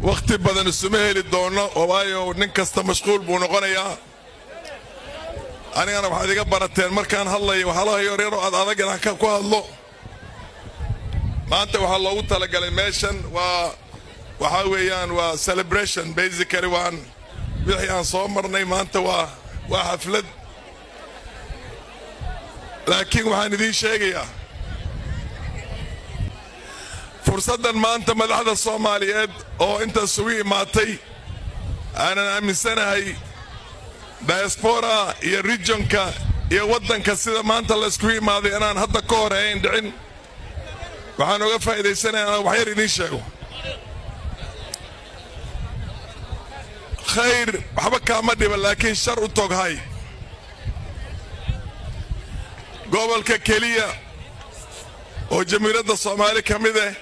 وقت بدن السمهل الدونة ووايو ننكست مشغول بونغنيا أنا waxaad iga barateen markaan hadlayo waxa la yareero aad adagana ka ku hadlo maanta waxa loogu talagalay meeshan waxa weeyaan waa celebration basically waan wixii aan soo marnay maanta waa xaflad laakiin waxaan idin sheegayaa fursadan maanta madaxda Soomaaliyeed oo inta isugu imaatay aanan aaminsanahay diaspora iyo regionka iyo wadanka sida maanta la isku imaaday inaan hadda ka horeyn dhicin waxaan uga faa'iideysanayaa wax yar idin sheego khayr waxba kaama dhiba laakiin shar u toghay gobolka keliya oo jamiiradda Soomaali kamid ah